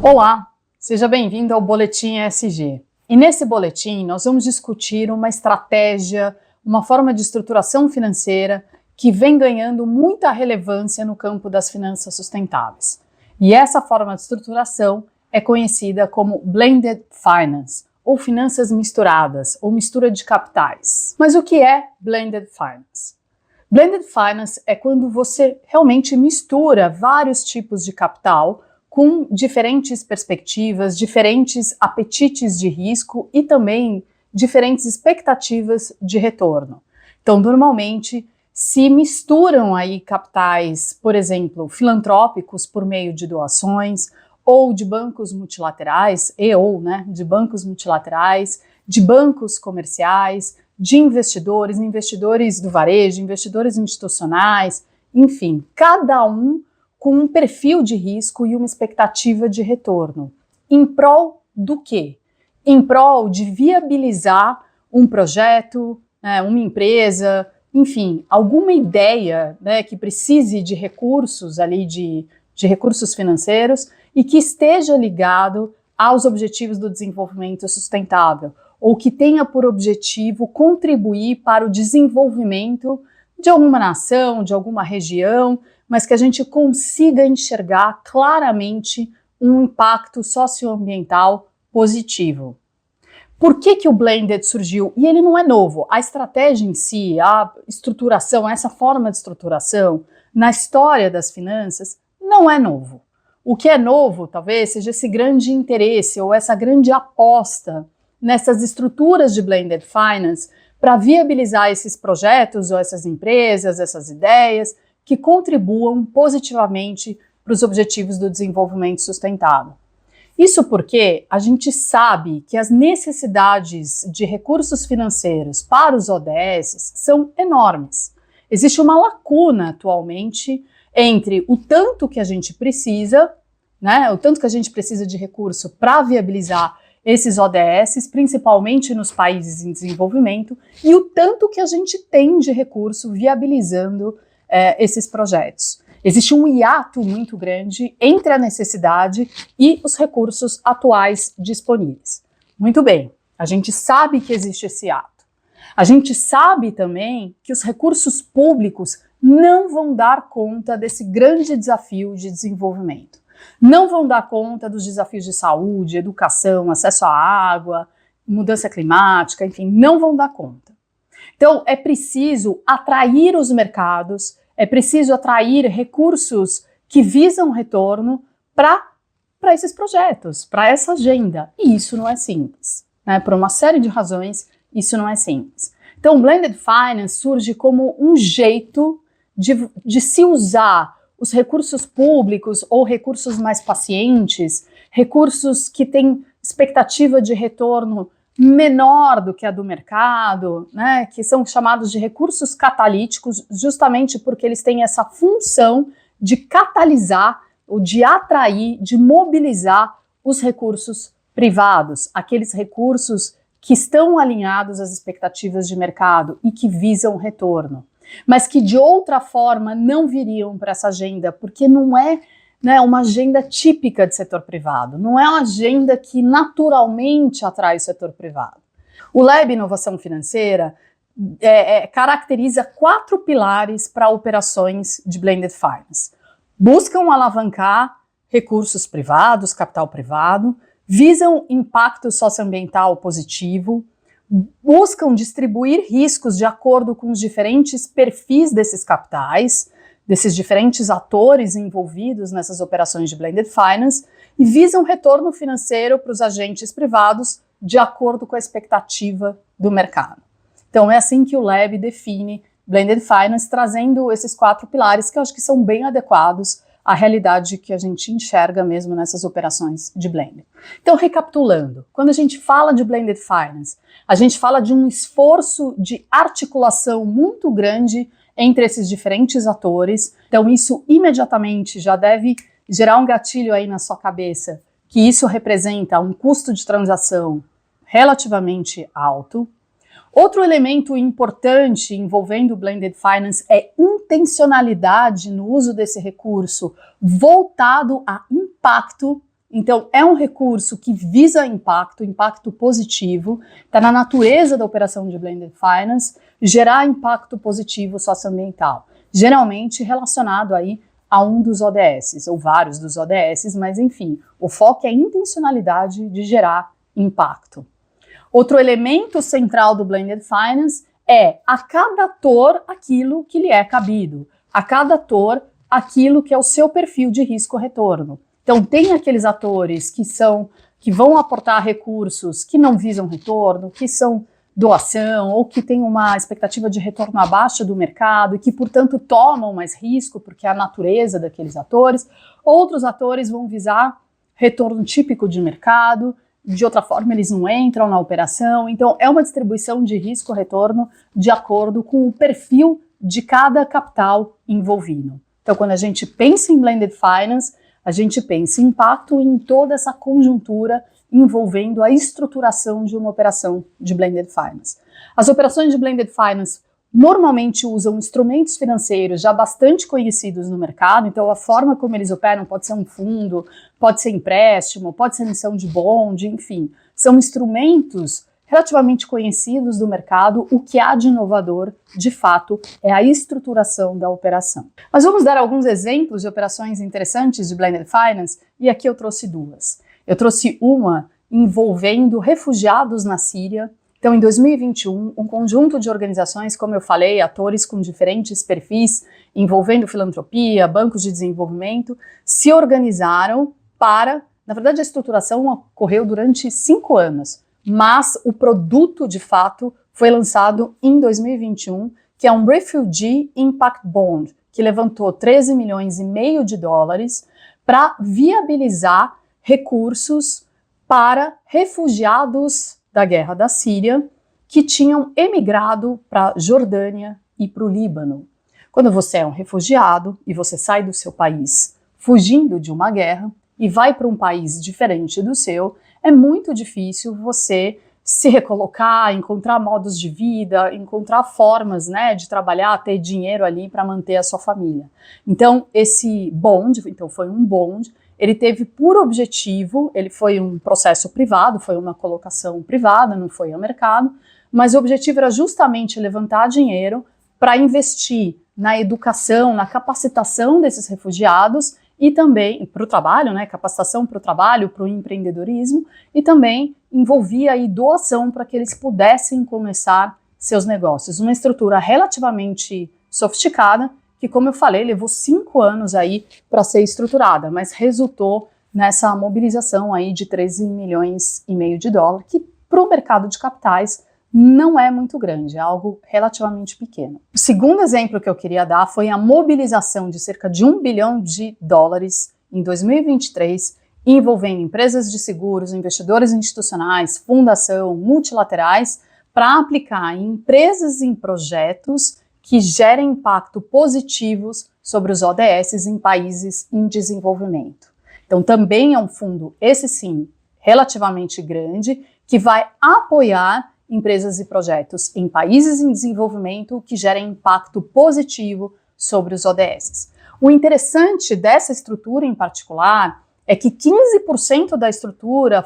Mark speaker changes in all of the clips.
Speaker 1: Olá, seja bem-vindo ao Boletim ESG. E nesse boletim nós vamos discutir uma estratégia, uma forma de estruturação financeira que vem ganhando muita relevância no campo das finanças sustentáveis. E essa forma de estruturação é conhecida como Blended Finance, ou finanças misturadas, ou mistura de capitais. Mas o que é Blended Finance? Blended Finance é quando você realmente mistura vários tipos de capital com diferentes perspectivas, diferentes apetites de risco e também diferentes expectativas de retorno. Então, normalmente, se misturam aí capitais, por exemplo, filantrópicos por meio de doações, ou de bancos multilaterais, de bancos multilaterais, de bancos comerciais, de investidores do varejo, investidores institucionais, enfim, cada um com um perfil de risco e uma expectativa de retorno. Em prol do quê? Em prol de viabilizar um projeto, uma empresa, enfim, alguma ideia que precise de recursos ali, de recursos financeiros e que esteja ligado aos objetivos do desenvolvimento sustentável, ou que tenha por objetivo contribuir para o desenvolvimento de alguma nação, de alguma região, mas que a gente consiga enxergar claramente um impacto socioambiental positivo. Por que o Blended surgiu? E ele não é novo. A estratégia em si, a estruturação, essa forma de estruturação na história das finanças não é novo. O que é novo, talvez, seja esse grande interesse ou essa grande aposta nessas estruturas de Blended Finance para viabilizar esses projetos ou essas empresas, essas ideias que contribuam positivamente para os objetivos do desenvolvimento sustentável. Isso porque a gente sabe que as necessidades de recursos financeiros para os ODS são enormes. Existe uma lacuna atualmente entre o tanto que a gente precisa, o tanto que a gente precisa de recurso para viabilizar esses ODS, principalmente nos países em desenvolvimento, e o tanto que a gente tem de recurso viabilizando esses projetos. Existe um hiato muito grande entre a necessidade e os recursos atuais disponíveis. Muito bem, a gente sabe que existe esse hiato. A gente sabe também que os recursos públicos não vão dar conta desse grande desafio de desenvolvimento. Não vão dar conta dos desafios de saúde, educação, acesso à água, mudança climática, enfim, não vão dar conta. Então, é preciso atrair os mercados, é preciso atrair recursos que visam retorno para esses projetos, para essa agenda. E isso não é simples, Por uma série de razões, isso não é simples. Então, o Blended Finance surge como um jeito de se usar os recursos públicos ou recursos mais pacientes, recursos que têm expectativa de retorno menor do que a do mercado, que são chamados de recursos catalíticos, justamente porque eles têm essa função de catalisar, ou de atrair, de mobilizar os recursos privados, aqueles recursos que estão alinhados às expectativas de mercado e que visam retorno, mas que de outra forma não viriam para essa agenda, porque não é uma agenda típica de setor privado, não é uma agenda que naturalmente atrai o setor privado. O Lab Inovação Financeira caracteriza 4 pilares para operações de Blended Finance. Buscam alavancar recursos privados, capital privado, visam impacto socioambiental positivo, buscam distribuir riscos de acordo com os diferentes perfis desses capitais, desses diferentes atores envolvidos nessas operações de Blended Finance e visam retorno financeiro para os agentes privados de acordo com a expectativa do mercado. Então é assim que o Lab define Blended Finance, trazendo esses 4 pilares que eu acho que são bem adequados à realidade que a gente enxerga mesmo nessas operações de blending. Então, recapitulando, quando a gente fala de Blended Finance, a gente fala de um esforço de articulação muito grande entre esses diferentes atores. Então, isso imediatamente já deve gerar um gatilho aí na sua cabeça, que isso representa um custo de transação relativamente alto. Outro elemento importante envolvendo o Blended Finance é intencionalidade no uso desse recurso voltado a impacto Então, é um recurso que visa impacto positivo, está na natureza da operação de Blended Finance, gerar impacto positivo socioambiental, geralmente relacionado aí a um dos ODS, ou vários dos ODS, mas enfim, o foco é a intencionalidade de gerar impacto. Outro elemento central do Blended Finance é a cada ator aquilo que lhe é cabido, a cada ator aquilo que é o seu perfil de risco-retorno. Então, tem aqueles atores que vão aportar recursos que não visam retorno, que são doação ou que têm uma expectativa de retorno abaixo do mercado e que, portanto, tomam mais risco porque é a natureza daqueles atores. Outros atores vão visar retorno típico de mercado, de outra forma eles não entram na operação. Então, é uma distribuição de risco-retorno de acordo com o perfil de cada capital envolvido. Então, quando a gente pensa em Blended Finance, a gente pensa em impacto em toda essa conjuntura envolvendo a estruturação de uma operação de Blended Finance. As operações de Blended Finance normalmente usam instrumentos financeiros já bastante conhecidos no mercado, então a forma como eles operam pode ser um fundo, pode ser empréstimo, pode ser emissão de bond, enfim, são instrumentos relativamente conhecidos do mercado. O que há de inovador, de fato, é a estruturação da operação. Mas vamos dar alguns exemplos de operações interessantes de Blended Finance, e aqui eu trouxe duas. Eu trouxe uma envolvendo refugiados na Síria. Então, em 2021, um conjunto de organizações, como eu falei, atores com diferentes perfis, envolvendo filantropia, bancos de desenvolvimento, se organizaram para, na verdade, a estruturação ocorreu durante 5 anos, mas o produto, de fato, foi lançado em 2021, que é um Refugee Impact Bond, que levantou 13 milhões e meio de dólares para viabilizar recursos para refugiados da guerra da Síria que tinham emigrado para a Jordânia e para o Líbano. Quando você é um refugiado e você sai do seu país fugindo de uma guerra e vai para um país diferente do seu, é muito difícil você se recolocar, encontrar modos de vida, encontrar formas, né, de trabalhar, ter dinheiro ali para manter a sua família. Então, esse bond, então foi um bond, ele teve por objetivo, ele foi um processo privado, foi uma colocação privada, não foi ao mercado, mas o objetivo era justamente levantar dinheiro para investir na educação, na capacitação desses refugiados e também para o trabalho, né, capacitação para o trabalho, para o empreendedorismo, e também envolvia aí doação para que eles pudessem começar seus negócios. Uma estrutura relativamente sofisticada, que, como eu falei, levou 5 anos aí para ser estruturada, mas resultou nessa mobilização aí de 13 milhões e meio de dólares, que para o mercado de capitais não é muito grande, é algo relativamente pequeno. O segundo exemplo que eu queria dar foi a mobilização de cerca de 1 bilhão de dólares em 2023, envolvendo empresas de seguros, investidores institucionais, fundação, multilaterais, para aplicar em empresas e em projetos que gerem impacto positivos sobre os ODS em países em desenvolvimento. Então também é um fundo, esse sim, relativamente grande, que vai apoiar empresas e projetos em países em desenvolvimento que gerem impacto positivo sobre os ODS. O interessante dessa estrutura em particular é que 15% da estrutura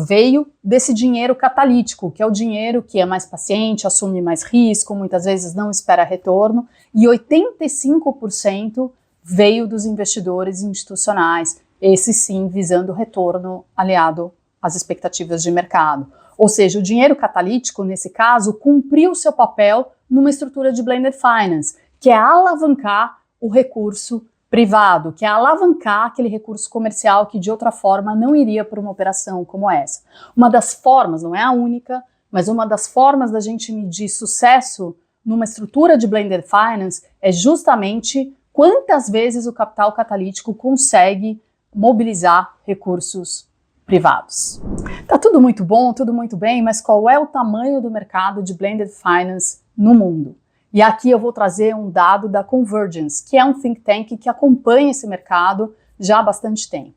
Speaker 1: veio desse dinheiro catalítico, que é o dinheiro que é mais paciente, assume mais risco, muitas vezes não espera retorno, e 85% veio dos investidores institucionais, esse sim visando retorno aliado às expectativas de mercado. Ou seja, o dinheiro catalítico, nesse caso, cumpriu seu papel numa estrutura de Blended Finance, que é alavancar o recurso privado, que é alavancar aquele recurso comercial que de outra forma não iria para uma operação como essa. Uma das formas, não é a única, mas uma das formas da gente medir sucesso numa estrutura de Blended Finance é justamente quantas vezes o capital catalítico consegue mobilizar recursos privados. Tá tudo muito bom, tudo muito bem, mas qual é o tamanho do mercado de Blended Finance no mundo? E aqui eu vou trazer um dado da Convergence, que é um think tank que acompanha esse mercado já há bastante tempo.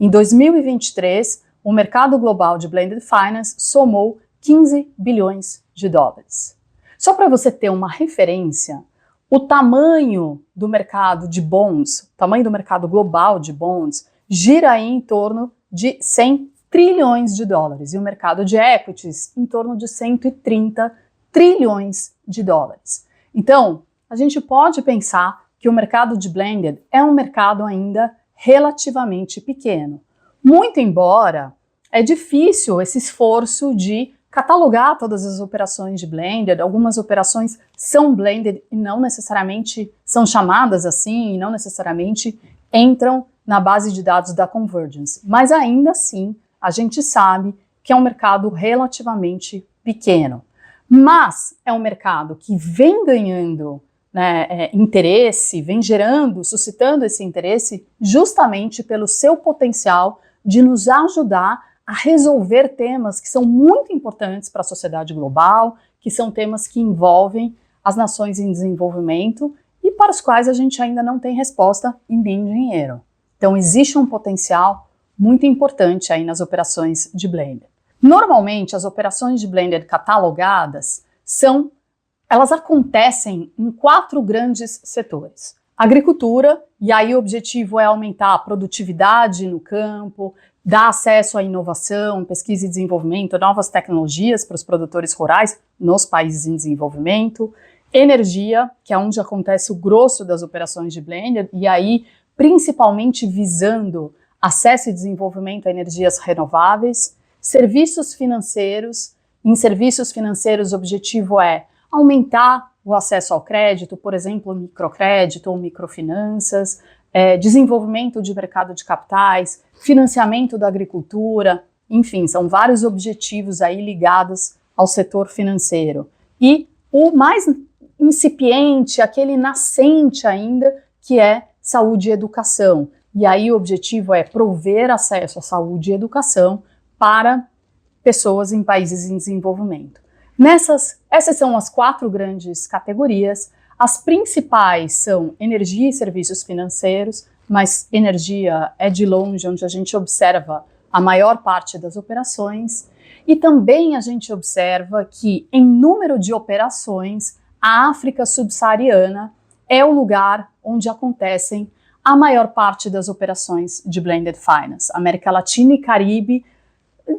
Speaker 1: Em 2023, o mercado global de Blended Finance somou 15 bilhões de dólares. Só para você ter uma referência, o tamanho do mercado de bonds, o tamanho do mercado global de bonds, gira aí em torno de 100 trilhões de dólares, e o mercado de equities em torno de 130 trilhões de dólares. Então, a gente pode pensar que o mercado de blended é um mercado ainda relativamente pequeno. Muito embora é difícil esse esforço de catalogar todas as operações de blended. Algumas operações são blended e não necessariamente são chamadas assim, e não necessariamente entram na base de dados da Convergence. Mas ainda assim, a gente sabe que é um mercado relativamente pequeno. Mas é um mercado que vem ganhando interesse, vem gerando, suscitando esse interesse justamente pelo seu potencial de nos ajudar a resolver temas que são muito importantes para a sociedade global, que são temas que envolvem as nações em desenvolvimento e para os quais a gente ainda não tem resposta e nem dinheiro. Então existe um potencial muito importante aí nas operações de blended. Normalmente as operações de blended catalogadas elas acontecem em 4 grandes setores. Agricultura, e aí o objetivo é aumentar a produtividade no campo, dar acesso à inovação, pesquisa e desenvolvimento, novas tecnologias para os produtores rurais nos países em desenvolvimento. Energia, que é onde acontece o grosso das operações de blended, e aí principalmente visando acesso e desenvolvimento a energias renováveis. Serviços financeiros, em serviços financeiros o objetivo é aumentar o acesso ao crédito, por exemplo, microcrédito ou microfinanças, desenvolvimento de mercado de capitais, financiamento da agricultura, enfim, são vários objetivos aí ligados ao setor financeiro. E o mais incipiente, aquele nascente ainda, que é saúde e educação. E aí o objetivo é prover acesso à saúde e educação para pessoas em países em desenvolvimento. Essas são as 4 grandes categorias. As principais são energia e serviços financeiros, mas energia é de longe onde a gente observa a maior parte das operações. E também a gente observa que, em número de operações, a África subsaariana é o lugar onde acontecem a maior parte das operações de blended finance. América Latina e Caribe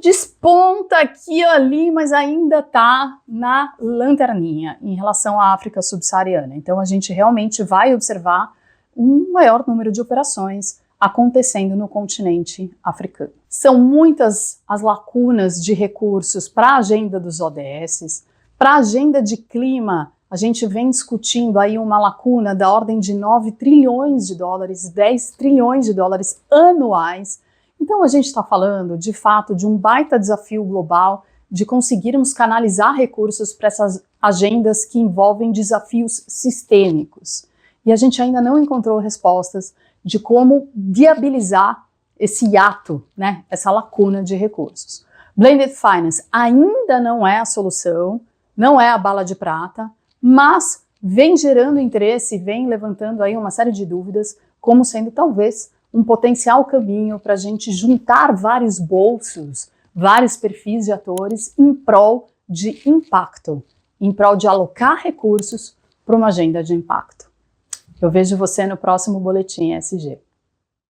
Speaker 1: desponta aqui e ali, mas ainda está na lanterninha em relação à África subsaariana. Então a gente realmente vai observar um maior número de operações acontecendo no continente africano. São muitas as lacunas de recursos para a agenda dos ODS, para a agenda de clima. A gente vem discutindo aí uma lacuna da ordem de 9 trilhões de dólares, 10 trilhões de dólares anuais. Então a gente está falando, de fato, de um baita desafio global de conseguirmos canalizar recursos para essas agendas que envolvem desafios sistêmicos. E a gente ainda não encontrou respostas de como viabilizar esse hiato, essa lacuna de recursos. Blended Finance ainda não é a solução, não é a bala de prata, mas vem gerando interesse, vem levantando aí uma série de dúvidas, como sendo talvez um potencial caminho para a gente juntar vários bolsos, vários perfis de atores em prol de impacto, em prol de alocar recursos para uma agenda de impacto. Eu vejo você no próximo Boletim ESG.